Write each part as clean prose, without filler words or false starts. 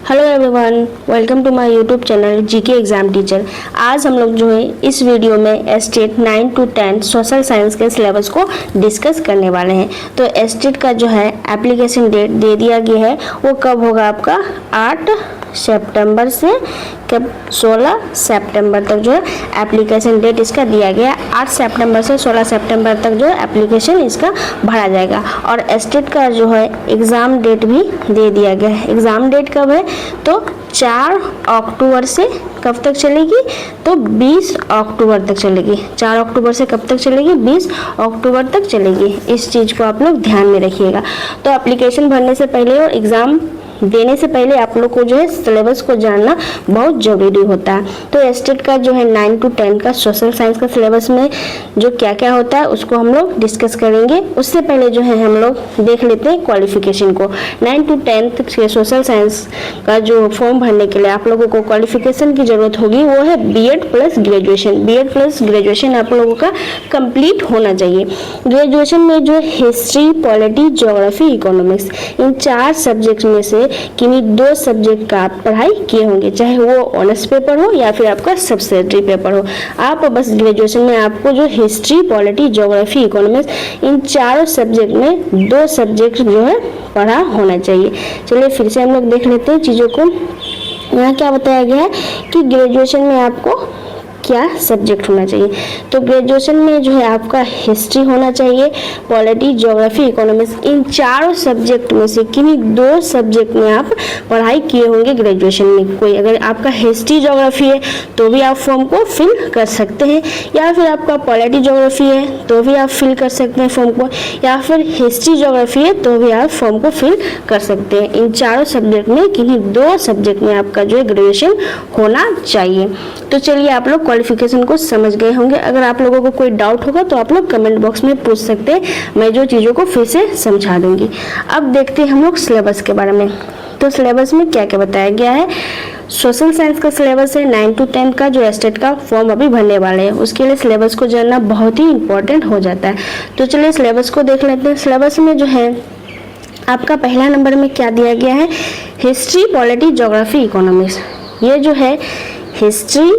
Hello everyone, welcome to my YouTube channel GK exam teacher. आज हम लोग जो है इस वीडियो में एस्टेट 9 to 10 सोशल साइंस के सिलेबस को डिस्कस करने वाले हैं। तो एस्टेट का जो है एप्लीकेशन डेट दे दिया गया है, वो कब होगा आपका 8 सितंबर से कब 16 सितंबर तक जो है एप्लीकेशन डेट इसका दिया गया है। 8 सितंबर से 16 सितंबर तक जो है एप्लीकेशन इसका भरा जाएगा। और एस्टेट का जो है एग्ज़ाम डेट भी दे दिया गया है। एग्ज़ाम डेट कब है तो 4 अक्टूबर से कब तक चलेगी तो 20 अक्टूबर तक चलेगी। 4 अक्टूबर से कब तक चलेगी 20 अक्टूबर तक चलेगी। इस चीज़ को आप लोग ध्यान में रखिएगा। तो एप्लीकेशन भरने से पहले और एग्ज़ाम देने से पहले आप लोग को जो है सिलेबस को जानना बहुत ज़रूरी होता है। तो एस्टेट का जो है 9 to 10 का सोशल साइंस का सिलेबस में जो क्या क्या होता है उसको हम लोग डिस्कस करेंगे। उससे पहले जो है हम लोग देख लेते हैं क्वालिफिकेशन को। 9 to 10 के सोशल साइंस का जो फॉर्म भरने के लिए आप लोगों को क्वालिफिकेशन की ज़रूरत होगी, वो है BEd plus graduation. BEd plus graduation आप लोगों का कंप्लीट होना चाहिए। ग्रेजुएशन में जो हिस्ट्री, पॉलिटी, ज्योग्राफी, इकोनॉमिक्स, इन 4 सब्जेक्ट में से किन्हीं 2 सब्जेक्ट का आप पढ़ाई किए होंगे, चाहे वो ऑनर्स पेपर हो या फिर आपका सब्सिडरी पेपर हो। आप बस ग्रेजुएशन में आपको जो हिस्ट्री, पॉलिटी, ज्योग्राफी, इकोनॉमिक्स, इन 4 सब्जेक्ट में 2 सब्जेक्ट जो है पढ़ा होना चाहिए। चलिए फिर से हम लोग देख लेते हैं चीज़ों को। यहाँ क्या बताया गया है कि ग्रेजुएशन में आपको क्या सब्जेक्ट होना चाहिए। तो ग्रेजुएशन में जो है आपका हिस्ट्री होना चाहिए, पॉलिटी, ज्योग्राफी, इकोनॉमिक्स, इन 4 सब्जेक्ट में से किन्हीं 2 सब्जेक्ट में आप पढ़ाई किए होंगे ग्रेजुएशन में। कोई अगर आपका हिस्ट्री ज्योग्राफी है तो भी आप फॉर्म को फिल कर सकते हैं, या फिर आपका पॉलिटी ज्योग्राफी है तो भी आप फिल कर सकते हैं फॉर्म को, या फिर हिस्ट्री ज्योग्राफी है तो भी आप फॉर्म को फिल कर सकते हैं। इन 4 सब्जेक्ट में किन्हीं 2 सब्जेक्ट में आपका जो है ग्रेजुएशन होना चाहिए। तो चलिए आप लोग क्वालिफिकेशन को समझ गए होंगे। अगर आप लोगों को कोई डाउट होगा तो आप लोग कमेंट बॉक्स में पूछ सकते हैं, मैं जो चीज़ों को फिर से समझा दूंगी। अब देखते हैं हम लोग सिलेबस के बारे में। तो सिलेबस में क्या क्या बताया गया है। सोशल साइंस का सिलेबस है 9 to 10 का, जो एस्टेट का फॉर्म अभी भरने वाले हैं उसके लिए सिलेबस को जानना बहुत ही इंपॉर्टेंट हो जाता है। तो चलिए सिलेबस को देख लेते हैं। सिलेबस में जो है आपका पहला नंबर में क्या दिया गया है, हिस्ट्री, पॉलिटी, ज्योग्राफी, इकोनॉमिक्स। ये जो है हिस्ट्री,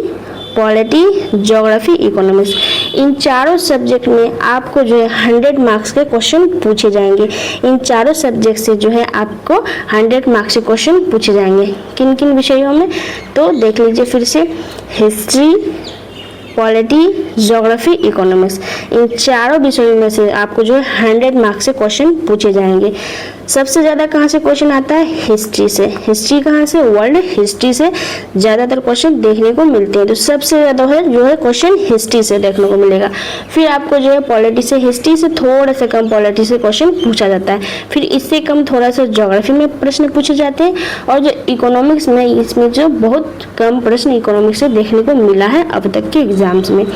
पॉलिटी, ज्योग्राफी, इकोनॉमिक्स, इन 4 सब्जेक्ट में आपको जो है 100 मार्क्स के क्वेश्चन पूछे जाएंगे। इन 4 सब्जेक्ट से जो है आपको 100 मार्क्स के क्वेश्चन पूछे जाएंगे। किन किन विषयों में तो देख लीजिए फिर से, हिस्ट्री, पॉलिटी, ज्योग्राफी, इकोनॉमिक्स, इन 4 विषयों में से आपको जो है 100 मार्क्स से क्वेश्चन पूछे जाएंगे। सबसे ज़्यादा कहाँ से क्वेश्चन आता है, हिस्ट्री से। हिस्ट्री कहाँ से, वर्ल्ड हिस्ट्री से ज़्यादातर क्वेश्चन देखने को मिलते हैं। तो सबसे ज़्यादा है जो है क्वेश्चन हिस्ट्री से देखने को मिलेगा। फिर आपको जो है पॉलिटी से, हिस्ट्री से थोड़ा सा कम पॉलिटी से क्वेश्चन पूछा जाता है। फिर इससे कम थोड़ा सा ज्योग्राफी में प्रश्न पूछे जाते हैं। और जो इकोनॉमिक्स में, इसमें जो बहुत कम प्रश्न इकोनॉमिक्स से देखने को मिला है अब तक के एग्जाम्स में।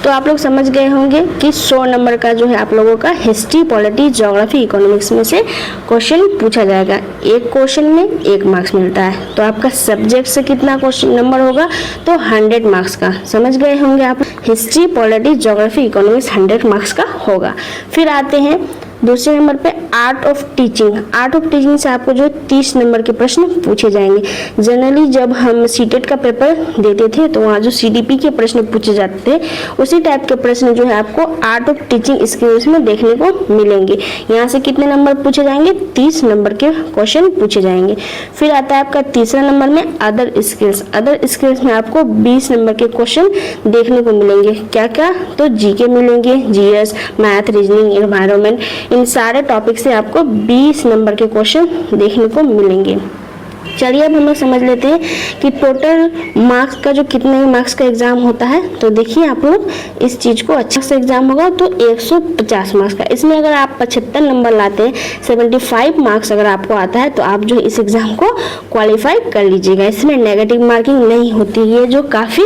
तो आप लोग समझ गए होंगे कि 100 नंबर का जो है आप लोगों का हिस्ट्री, पॉलिटी, ज्योग्राफी, इकोनॉमिक्स में से क्वेश्चन पूछा जाएगा। एक क्वेश्चन में 1 मार्क्स मिलता है। तो आपका सब्जेक्ट से कितना क्वेश्चन नंबर होगा तो 100 मार्क्स का। समझ गए होंगे आप, history, polity, geography, economics 100 marks का होगा। फिर आते हैं दूसरे नंबर पे art of teaching. Art of teaching से आपको जो 30 नंबर के प्रश्न पूछे जाएंगे। जनरली जब हम सीटेट का पेपर देते थे तो वहाँ जो सीडीपी के प्रश्न पूछे जाते थे, उसी टाइप के प्रश्न जो है आपको आर्ट ऑफ टीचिंग स्किल्स में देखने को मिलेंगे। यहाँ से कितने नंबर पूछे जाएंगे, 30 नंबर के क्वेश्चन पूछे जाएंगे। फिर आता है आपका तीसरा नंबर में अदर स्किल्स। अदर स्किल्स में आपको 20 नंबर के क्वेश्चन देखने को मिलेंगे। क्या क्या तो जीके मिलेंगे, जीएस, मैथ, रीजनिंग, एनवायरनमेंट, इन सारे टॉपिक से आपको 20 नंबर के क्वेश्चन देखने को मिलेंगे। चलिए अब हम लोग समझ लेते हैं कि टोटल मार्क्स का जो कितने मार्क्स का एग्जाम होता है। तो देखिए आप लोग इस चीज़ को, अच्छा से एग्जाम होगा तो 150 मार्क्स का। इसमें अगर आप 75 नंबर लाते हैं, 75 मार्क्स अगर आपको आता है तो आप जो इस एग्ज़ाम को क्वालिफाई कर लीजिएगा। इसमें नेगेटिव मार्किंग नहीं होती है, जो काफ़ी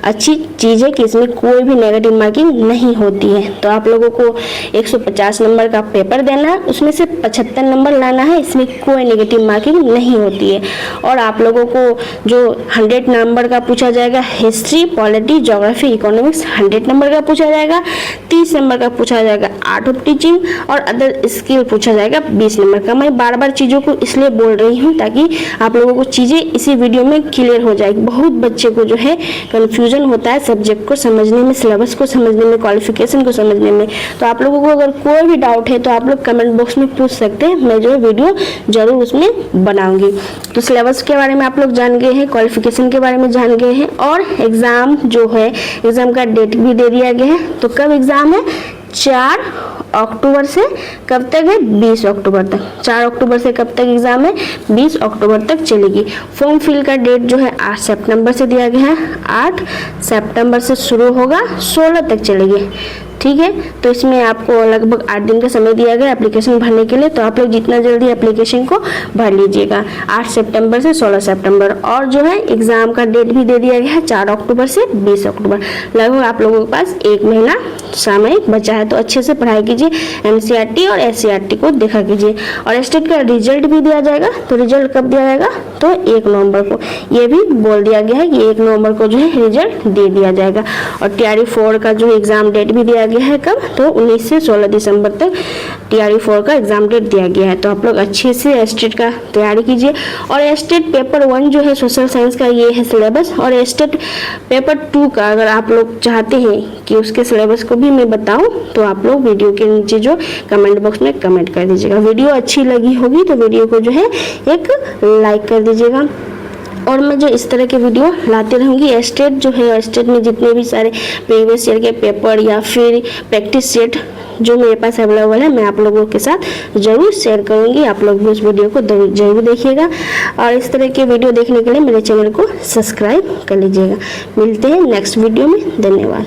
अच्छी चीज़ है कि इसमें कोई भी नेगेटिव मार्किंग नहीं होती है। तो आप लोगों को 150 नंबर का पेपर देना है, उसमें से 75 नंबर लाना है, इसमें कोई नेगेटिव मार्किंग नहीं होती है। लीजिए। और आप लोगों को जो 100 नंबर का पूछा जाएगा history, polity, geography, economics 100 number का पूछा जाएगा। 30 नंबर का पूछा जाएगा आर्ट ऑफ टीचिंग और अदर स्किल पूछा जाएगा 20 नंबर का। मैं बार बार चीज़ों को इसलिए बोल रही हूँ ताकि आप लोगों को चीज़ें इसी वीडियो में क्लियर हो जाएगी। बहुत बच्चे को जो है कन्फ्यूजन होता है सब्जेक्ट को समझने में, सिलेबस को समझने में, क्वालिफिकेशन को समझने में। तो आप लोगों को अगर कोई भी डाउट है तो आप लोग कमेंट बॉक्स में पूछ सकते हैं, मैं जो है वीडियो जरूर उसमें बनाऊंगी। तो सिलेबस के बारे में आप लोग जान गए हैं, क्वालिफिकेशन के बारे में जान गए हैं और एग्ज़ाम जो है एग्ज़ाम का डेट भी दे दिया गया है। तो कब एग्ज़ाम है? 4 अक्टूबर से कब तक है? 20 अक्टूबर तक। 4 अक्टूबर से कब तक एग्ज़ाम है? 20 अक्टूबर तक चलेगी। फॉर्म फिल का डेट जो है 8 सितंबर से दिया गया है। 8 सितंबर से शुरू होगा, 16 तक चलेगी। ठीक है, तो इसमें आपको लगभग 8 दिन का समय दिया गया एप्लीकेशन भरने के लिए। तो आप लोग जितना जल्दी एप्लीकेशन को भर लीजिएगा 8 सितंबर से 16 सितंबर। और जो है एग्ज़ाम का डेट भी दे दिया गया है 4 अक्टूबर से 20 अक्टूबर। लगभग आप लोगों के पास 1 महीना समय बचा है। तो अच्छे से पढ़ाई कीजिए, NCERT और SCERT को देखा कीजिए। और स्टेट का रिजल्ट भी दिया जाएगा। तो रिजल्ट कब दिया जाएगा? तो 1 नवंबर को। ये भी बोल दिया गया है कि 1 नवंबर को जो है रिजल्ट दे दिया जाएगा। और TRE 4 का जो एग्ज़ाम डेट भी दिया गया है कब? तो 19 से 16 दिसंबर तक TRE 4 का एग्जाम डेट दिया गया है। तो आप लोग अच्छे से स्टेट का तैयारी कीजिए। और स्टेट पेपर 1 जो है सोशल साइंस का ये है सिलेबस। और स्टेट पेपर 2 का अगर आप लोग चाहते हैं कि उसके सिलेबस को भी मैं बताऊं तो आप लोग वीडियो के नीचे जो कमेंट बॉक्स में कमेंट कर दीजिएगा। वीडियो अच्छी लगी होगी तो वीडियो को जो है एक लाइक कर दीजिएगा। और मैं जो इस तरह के वीडियो लाती रहूँगी। स्टेट जो है स्टेट में जितने भी सारे प्रीवियस ईयर के पेपर या फिर प्रैक्टिस सेट जो मेरे पास अवेलेबल है मैं आप लोगों के साथ ज़रूर शेयर करूँगी। आप लोग भी उस वीडियो को ज़रूर देखिएगा। और इस तरह के वीडियो देखने के लिए मेरे चैनल को सब्सक्राइब कर लीजिएगा। मिलते हैं नेक्स्ट वीडियो में। धन्यवाद।